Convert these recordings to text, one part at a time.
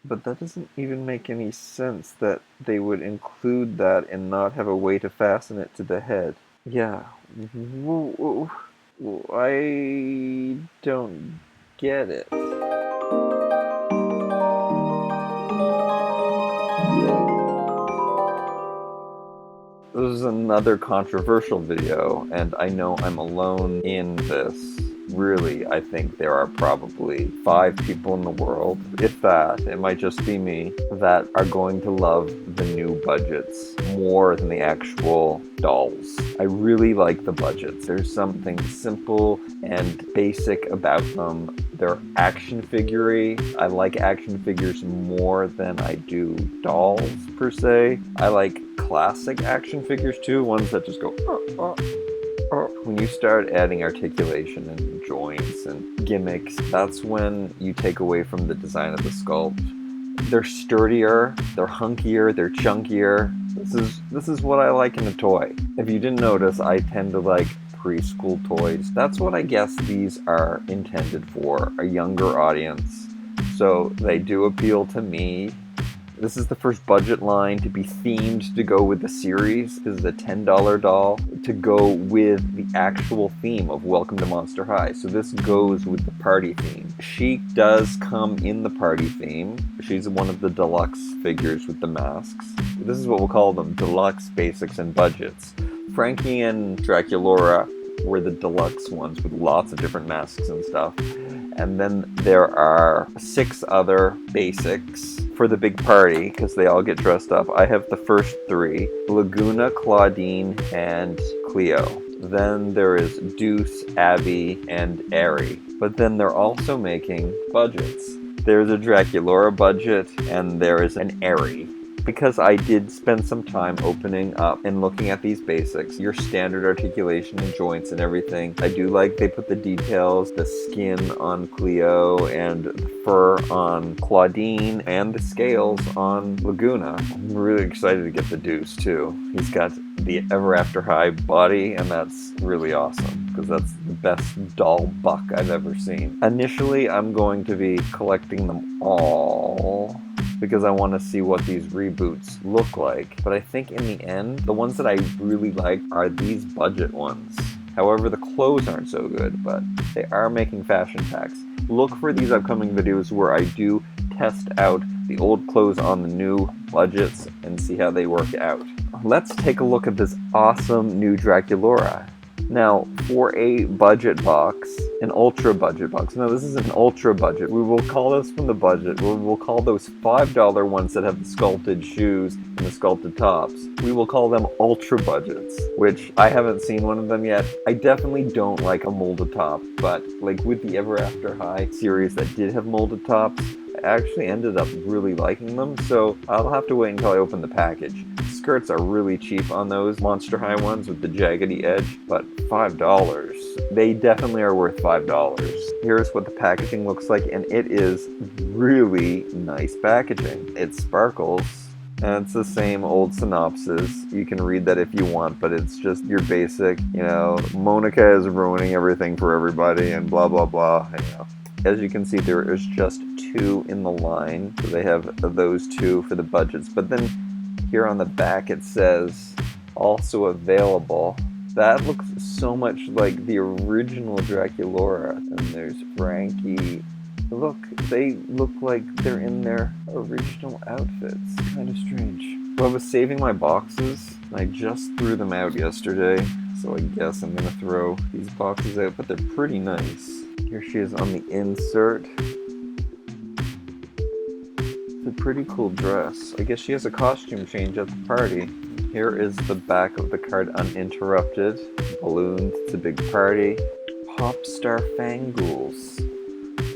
But that doesn't even make any sense that they would include that and not have a way to fasten it to the head. Yeah. I don't get it. This is another controversial video, and I know I'm alone in this. Really, I think there are probably 5 people in the world, if that, it might just be me, that are going to love the new budgets more than the actual dolls. I really like the budgets. There's something simple and basic about them. They're action figure-y. I like action figures more than I do dolls, per se. I like classic action figures too, ones that just go when you start adding articulation and joints and gimmicks, that's when you take away from the design of the sculpt. They're sturdier, they're hunkier, they're chunkier. This is what I like in a toy. If you didn't notice, I tend to like preschool toys. That's what I guess these are intended for, a younger audience. So they do appeal to me. This is the first budget line to be themed to go with the series. This is a $10 doll to go with the actual theme of Welcome to Monster High. So this goes with the party theme. She does come in the party theme. She's one of the deluxe figures with the masks. This is what we'll call them, deluxe, basics, and budgets. Frankie and Draculaura were the deluxe ones with lots of different masks and stuff. And then there are 6 other basics for the big party, because they all get dressed up. I have the first 3, Laguna, Claudine, and Cleo. Then there is Deuce, Abby, and Ari. But then they're also making budgets. There's a Draculaura budget, and there is an Ari. Because I did spend some time opening up and looking at these basics, your standard articulation and joints and everything. I do like they put the details, the skin on Cleo and the fur on Claudine and the scales on Laguna. I'm really excited to get the Deuce too. He's got the Ever After High body, and that's really awesome because that's the best doll buck I've ever seen. Initially, I'm going to be collecting them all because I want to see what these reboots look like. But I think in the end, the ones that I really like are these budget ones. However, the clothes aren't so good, but they are making fashion packs. Look for these upcoming videos where I do test out the old clothes on the new budgets and see how they work out. Let's take a look at this awesome new Draculaura. Now, for a budget box, an ultra budget box. No, this is an ultra budget. We will call this from the budget. We will call those $5 ones that have the sculpted shoes and the sculpted tops. We will call them ultra budgets, which I haven't seen one of them yet. I definitely don't like a molded top, but like with the Ever After High series that did have molded tops, I actually ended up really liking them, so I'll have to wait until I open the package. Skirts are really cheap on those Monster High ones with the jaggedy edge, but $5. They definitely are worth $5. Here's what the packaging looks like, and it is really nice packaging. It sparkles, and it's the same old synopsis. You can read that if you want, but it's just your basic, Monica is ruining everything for everybody, and blah, blah, blah, As you can see, there is just 2 in the line, so they have those 2 for the budgets, but then here on the back it says also available. That looks so much like the original Draculaura. And there's Frankie. Look, they look like they're in their original outfits. Kind of strange. So I was saving my boxes. I just threw them out yesterday, so I guess I'm gonna throw these boxes out, but they're pretty nice. Here she is on the insert. It's a pretty cool dress. I guess she has a costume change at the party. Here is the back of the card uninterrupted. Balloons, it's a big party. Popstar Fang Ghouls.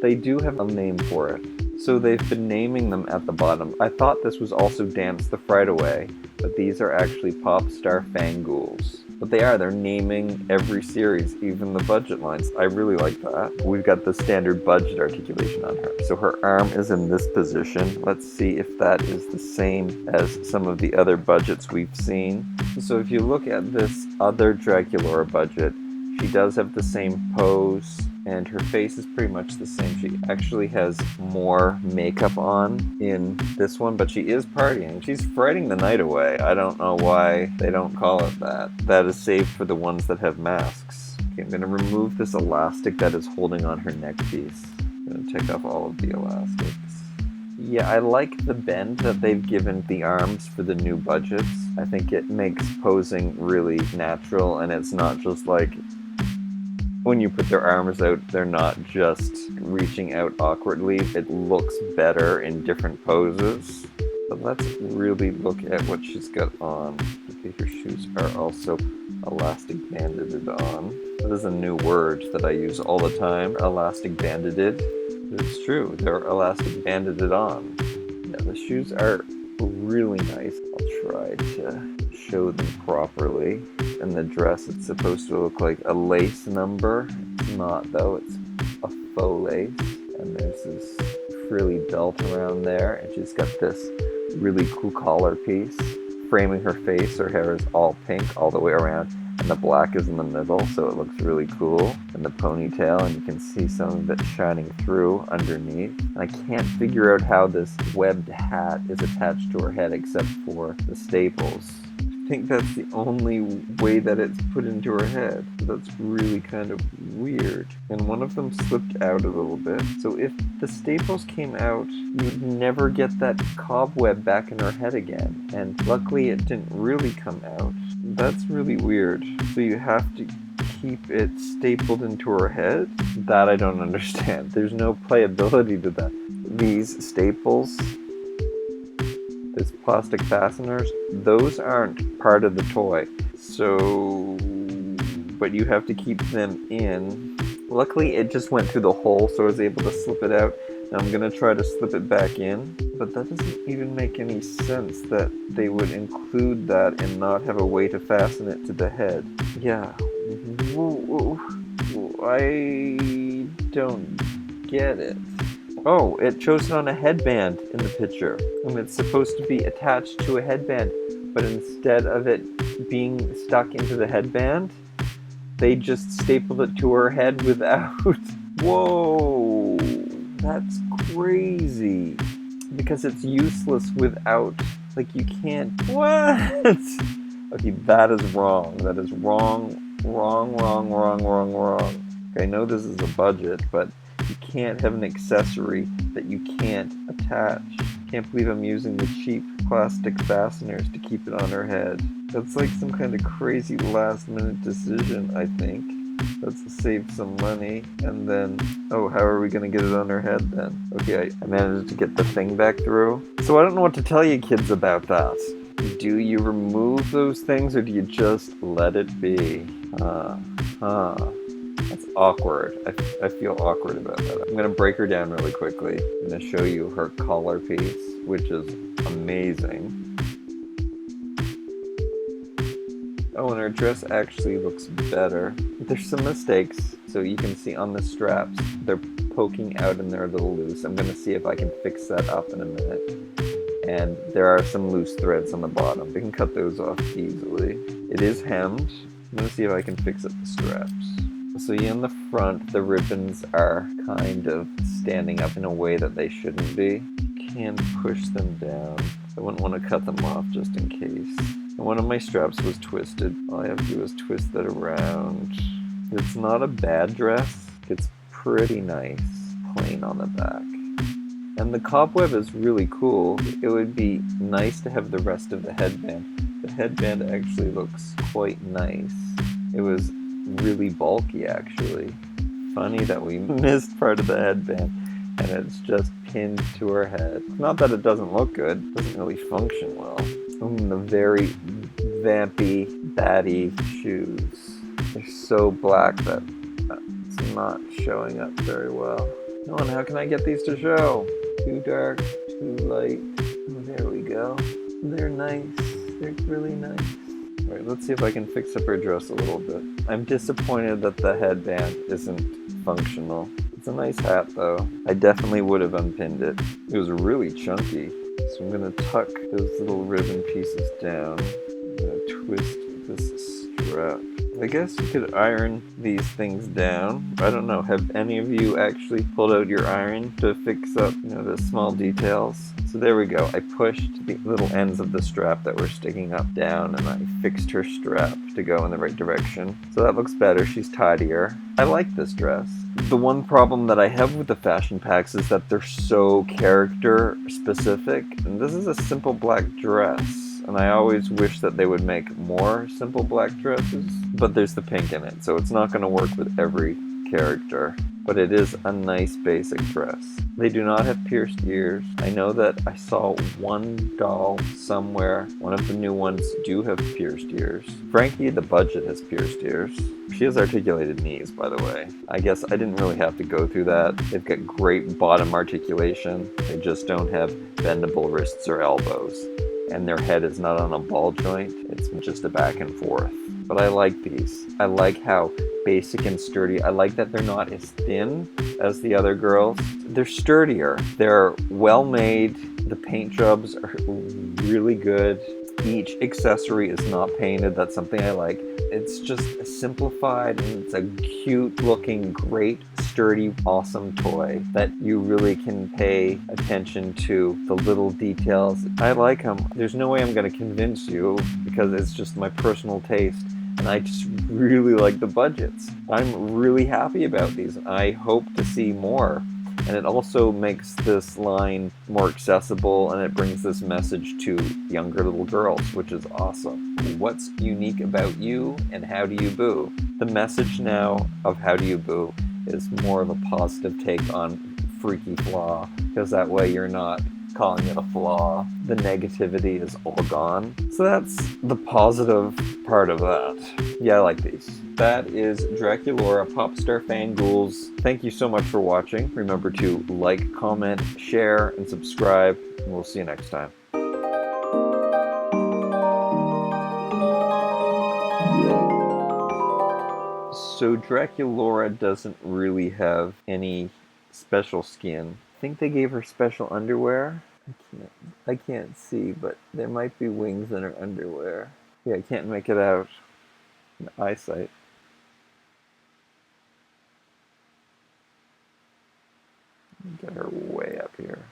They do have a name for it. So they've been naming them at the bottom. I thought this was also Dance the Fright Away, but these are actually Popstar Fang Ghouls. But they're naming every series, even the budget lines. I really like that. We've got the standard budget articulation on her. So her arm is in this position. Let's see if that is the same as some of the other budgets we've seen. So if you look at this other Draculaura budget, she does have the same pose. and her face is pretty much the same. She actually has more makeup on in this one, but she is partying. She's frighting the night away. I don't know why they don't call it that. That is saved for the ones that have masks. Okay, I'm going to remove this elastic that is holding on her neck piece. I'm going to take off all of the elastics. Yeah, I like the bend that they've given the arms for the new budgets. I think it makes posing really natural, and it's not just like when you put their arms out, they're not just reaching out awkwardly. It looks better in different poses. But let's really look at what she's got on. Okay, her shoes are also elastic banded on. That is a new word that I use all the time, elastic banded. It's true, they're elastic banded on. Yeah, the shoes are really nice. I'll try to show them properly. And the dress, it's supposed to look like a lace number. It's not though, it's a faux lace. And there's this frilly belt around there, and she's got this really cool collar piece framing her face. Her hair is all pink all the way around, and the black is in the middle, so it looks really cool. And the ponytail, and you can see some of it shining through underneath. And I can't figure out how this webbed hat is attached to her head except for the staples. I think that's the only way that it's put into her head. That's really kind of weird. And one of them slipped out a little bit. So if the staples came out, you'd never get that cobweb back in her head again. And luckily it didn't really come out. That's really weird. So you have to keep it stapled into her head? That I don't understand. There's no playability to that. These staples, these plastic fasteners, those aren't part of the toy. So, but you have to keep them in. Luckily it just went through the hole, so I was able to slip it out. Now I'm gonna try to slip it back in, but that doesn't even make any sense that they would include that and not have a way to fasten it to the head. Yeah, I don't get it. Oh, it shows it on a headband in the picture, and it's supposed to be attached to a headband, but instead of it being stuck into the headband, they just stapled it to her head without. Whoa, that's crazy. Because it's useless without, like, you can't. What? Okay, that is wrong. That is wrong. Okay, I know this is a budget, but you can't have an accessory that you can't attach. Can't believe I'm using the cheap plastic fasteners to keep it on her head. That's like some kind of crazy last minute decision, I think. That's to save some money. And then, oh, how are we going to get it on her head then? Okay, I managed to get the thing back through. So I don't know what to tell you kids about that. Do you remove those things or do you just let it be? That's awkward. I feel awkward about that. I'm going to break her down really quickly. I'm going to show you her collar piece, which is amazing. Oh, and her dress actually looks better. There's some mistakes. So you can see on the straps, they're poking out and they're a little loose. I'm going to see if I can fix that up in a minute. And there are some loose threads on the bottom. We can cut those off easily. It is hemmed. I'm going to see if I can fix up the straps. So yeah, in the front, the ribbons are kind of standing up in a way that they shouldn't be. You can push them down. I wouldn't want to cut them off just in case. And one of my straps was twisted. All I have to do is twist that around. It's not a bad dress. It's pretty nice. Plain on the back. And the cobweb is really cool. It would be nice to have the rest of the headband. The headband actually looks quite nice. It was really bulky, actually. Funny that we missed part of the headband and it's just pinned to her head. Not that it doesn't look good, it doesn't really function well. The very vampy, batty shoes. They're so black that it's not showing up very well. No, and how can I get these to show? Too dark, too light. Oh, there we go. They're nice. They're really nice. Alright, let's see if I can fix up her dress a little bit. I'm disappointed that the headband isn't functional. It's a nice hat though. I definitely would have unpinned it. It was really chunky. So I'm going to tuck those little ribbon pieces down. I'm going to twist this strap. I guess you could iron these things down. I don't know, have any of you actually pulled out your iron to fix up, the small details? So there we go. I pushed the little ends of the strap that were sticking up down, and I fixed her strap to go in the right direction. So that looks better. She's tidier. I like this dress. The one problem that I have with the fashion packs is that they're so character specific. And this is a simple black dress. And I always wish that they would make more simple black dresses. But there's the pink in it, so it's not going to work with every character. But it is a nice basic dress. They do not have pierced ears. I know that I saw one doll somewhere. One of the new ones do have pierced ears. Frankie the Budget has pierced ears. She has articulated knees, by the way. I guess I didn't really have to go through that. They've got great bottom articulation. They just don't have bendable wrists or elbows. And their head is not on a ball joint. It's just a back and forth. But I like these. I like how basic and sturdy. I like that they're not as thin as the other girls. They're sturdier. They're well made. The paint jobs are really good. Each accessory is not painted. That's something I like. It's just simplified, and it's a cute looking, great, sturdy, awesome toy that you really can pay attention to the little details. I like them. There's no way I'm going to convince you because it's just my personal taste. And I just really like the budgets. I'm really happy about these. I hope to see more. And it also makes this line more accessible, and it brings this message to younger little girls, which is awesome. What's unique about you, and how do you boo? The message now of How Do You Boo is more of a positive take on freaky flaw, because that way you're not calling it a flaw. The negativity is all gone. So that's the positive part of that. Yeah, I like these. That is Draculaura, Popstar Fang Ghouls. Thank you so much for watching. Remember to like, comment, share, and subscribe. And we'll see you next time. So Draculaura doesn't really have any special skin. I think they gave her special underwear. I can't see, but there might be wings in her underwear. Yeah, I can't make it out in eyesight. Get her way up here.